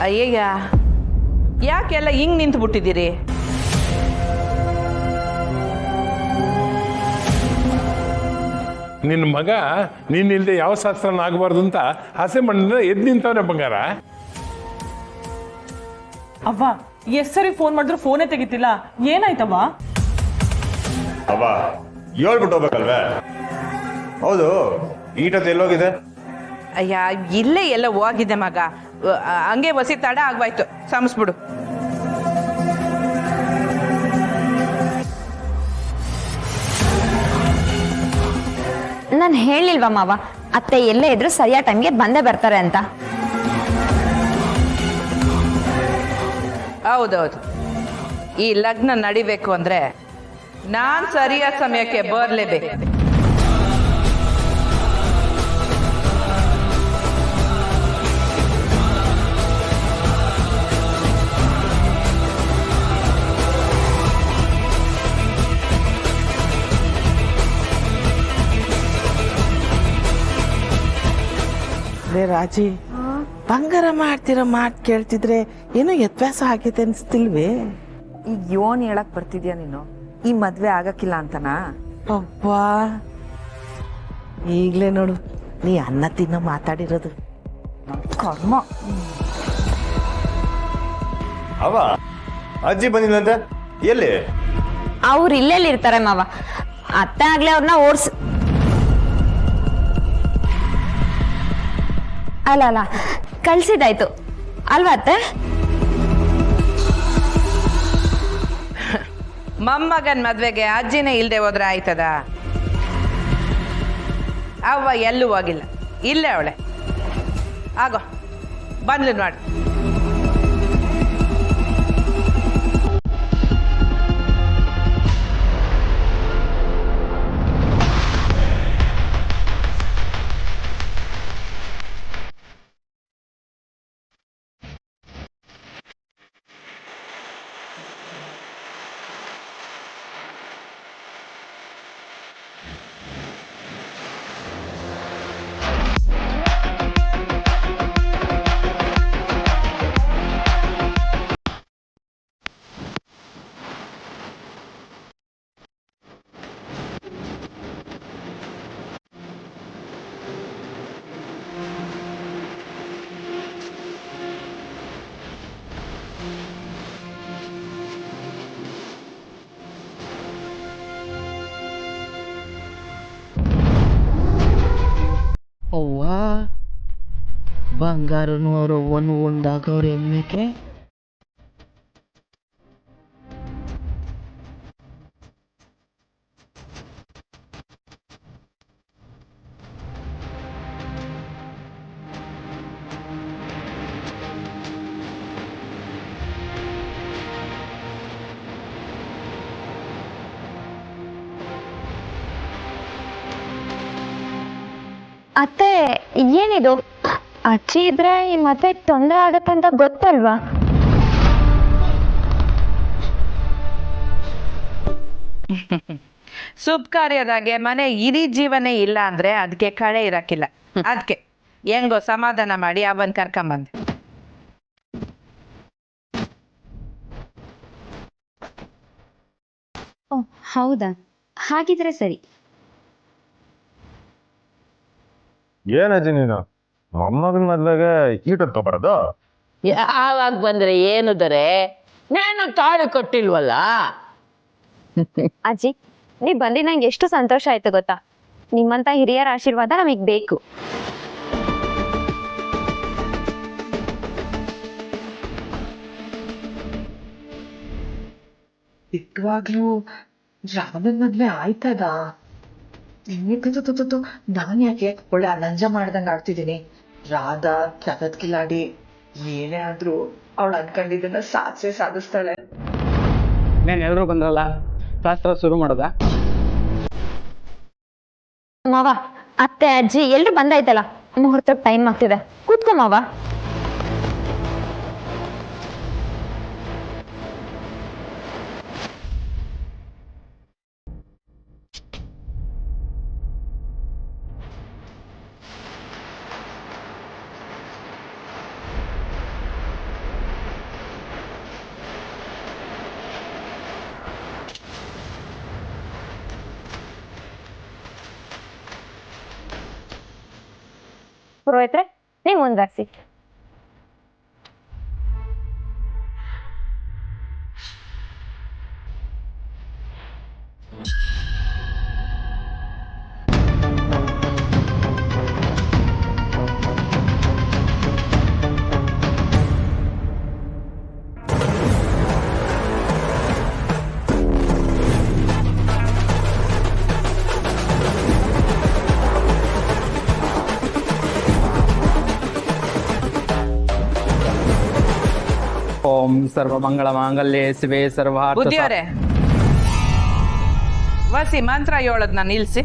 ಅಯ್ಯಯ್ಯ, ಯಾಕೆಲ್ಲ ಹಿಂಗ್ ನಿಂತು ಬಿಟ್ಟಿದ್ದೀರಿ? ನಿನ್ನ ಮಗ ನೀನಿಲ್ದೆ ಯಾವ ಶಾಸ್ತ್ರನ ಆಗಬಾರ್ದು ಅಂತ ಹಸೆ ಮಣ್ಣಿನ ಎದ್ದು ನಿಂತವನೇ ಬಂಗಾರ. ಅವ್ವ ಎಷ್ಟ್ ಸರಿ ಫೋನ್ ಮಾಡಿದ್ರು ಫೋನೇ ತೆಗಿತಿಲ್ಲ, ಏನಾಯ್ತವ್ವ? ಅವ ಹೇಳ್ಬಿಟ್ಟು ಹೋಗ್ಬೇಕಲ್ವೇ? ಹೌದು, ಈಟತ್ ಎಲ್ಲೋಗಿದೆ? ಅಯ್ಯ, ಇಲ್ಲೇ ಎಲ್ಲ ಹೋಗಿದ್ದೆ ಮಗ. ಹಂಗೆ ವಸಿ ತಡ ಆಗ್ವಾಯ್ತು, ಸಮಸ್ಬಿಡು. ನಾನು ಹೇಳಿಲ್ವಾ ಮಾವ, ಅತ್ತೆ ಎಲ್ಲೇ ಇದ್ರು ಸರಿಯಾದ ಟೈಮ್ಗೆ ಬಂದೇ ಬರ್ತಾರೆ ಅಂತ. ಹೌದೌದು, ಈ ಲಗ್ನ ನಡಿಬೇಕು ಅಂದ್ರೆ ನಾನ್ ಸರಿಯಾದ ಸಮಯಕ್ಕೆ ಬರ್ಲೇಬೇಕು. ರಾಜಿ, ಬಂಗಾರ ಮಾಡ್ತಿರೋ ಮಾತು ಕೇಳ್ತಿದ್ರೆ ಏನೋ ವ್ಯತ್ಯಾಸ ಆಗೈತೆ ಅನ್ಸ್ತಿಲ್ವೇ? ಈಗ ಯೋನ್ ಹೇಳಕ್ ಬರ್ತಿದ್ಯಾ ನೀನು? ಈ ಮದ್ವೆ ಆಗಕ್ಕಿಲ್ಲ ಅಂತನಾ? ಅಬ್ಬಾ, ಈಗ್ಲೇ ನೋಡು ನೀ ಅನ್ನ ತಿನ್ನೋ ಮಾತಾಡಿರೋದು. ಕರ್ಮ. ಅವ ಅಜ್ಜಿ ಬಂದಿಲ್ಲಂತೆ, ಎಲ್ಲಿ? ಅವ್ರು ಇಲ್ಲೆಲ್ಲಿ ಇರ್ತಾರೆ ಮಾವ, ಅತ್ತೆ ಆಗ್ಲೇ ಅವ್ರನ್ನ ಅಲ್ಲ ಕಳ್ಸಿದಾಯ್ತು ಅಲ್ವಾ ಅತ್ತೆ? ಮೊಮ್ಮಗನ್ ಮದ್ವೆಗೆ ಅಜ್ಜಿನೇ ಇಲ್ದೆ ಹೋದ್ರೆ ಆಯ್ತದ? ಅವ್ವ ಎಲ್ಲೂ ಹೋಗಿಲ್ಲ, ಇಲ್ಲೇ ಅವಳೆ. ಆಗೋ ಬಂದ್ಲು ನೋಡಿ. ಅವ್ವ, ಬಂಗಾರನವರು ಒಂದಾಗವ್ರ ಎಮ್ಮೆಕೆ. ಅತ್ತೆ ಏನಿದು? ಅಜ್ಜಿ ಇದ್ರೆ ಈ ಮದ್ವೆ ತೊಂದರೆ ಆಗತ್ತೆ ಅಂತ ಗೊತ್ತಲ್ವಾ? ಶುಭ ಕಾರ್ಯದಾಗೆ ಮನೆ ಇಡೀ ಜೀವನೇ ಇಲ್ಲ ಅಂದ್ರೆ ಅದಕ್ಕೆ ಕಳೆ ಇರಕ್ಕಿಲ್ಲ. ಅದಕ್ಕೆ ಹೆಂಗೋ ಸಮಾಧಾನ ಮಾಡಿ ಅವನ್ ಕರ್ಕೊಂಬಂದೆ. ಓ ಹೌದಾ, ಹಾಗಿದ್ರೆ ಸರಿ. ಏನಜ್ಜಿ ನೀನು ಮೊಮ್ಮಗನ ಮದ್ವೆಗೆ ಈಟತ್ ತಗೊಬಾರದು? ಯಾವಾಗ ಬಂದ್ರೆ ಏನು ದೊರೆ, ನಾನು ತಾಳಿ ಕೊಟ್ಟಿಲ್ವಲ್ಲ. ಅಜ್ಜಿ, ನೀವ್ ಬಂದಿ ನಂಗೆ ಎಷ್ಟು ಸಂತೋಷ ಆಯ್ತು ಗೊತ್ತಾ? ನಿಮ್ಮಂತ ಹಿರಿಯರ ಆಶೀರ್ವಾದ ನಮಗ್ ಬೇಕು. ನಿಜವಾಗ್ಲೂ ರಾಮನ್ ಮದ್ವೆ ಆಯ್ತದ? ನಾನ್ ಯಾಕೆ ಒಳ್ಳೆ ಅಲಂಜ ಮಾಡ್ದಂಗ ಆಡ್ತಿದ್ದೀನಿ? ರಾಧಾ ಜಗತ್ ಕಿಲಾಡಿ, ಏನೇ ಆದ್ರೂ ಅವಳು ಅನ್ಕೊಂಡಿದ್ದನ್ನ ಸಾಧಿಸ್ತಾಳೆ. ಎಲ್ರು ಬಂದ್ರಲ್ಲ, ಶಾಸ್ತ್ರ ಶುರು ಮಾಡೋದ? ಮಾವ, ಅತ್ತೆ ಅಜ್ಜಿ ಎಲ್ರು ಬಂದಾಯ್ತಲ್ಲ, ಮುಹೂರ್ತಕ್ಕೆ ಟೈಮ್ ಆಗ್ತಿದೆ, ಕೂತ್ಕೊ ಮಾವ. ಪುರೋಹಿತ್ರೆ ನೀವು ಮುಂದಾಗ್ಸಿ. ಓಂ ಸರ್ವಮಂಗಳ ಮಾಂಗಲ್ಯೆ ಶಿವೆ ಸರ್ವಾರ್ಥ ಬುದ್ಧಿಯವರೇ ವಸಿ ಮಂತ್ರ ಹೇಳೋದ್ನ ನಿಲ್ಸಿ.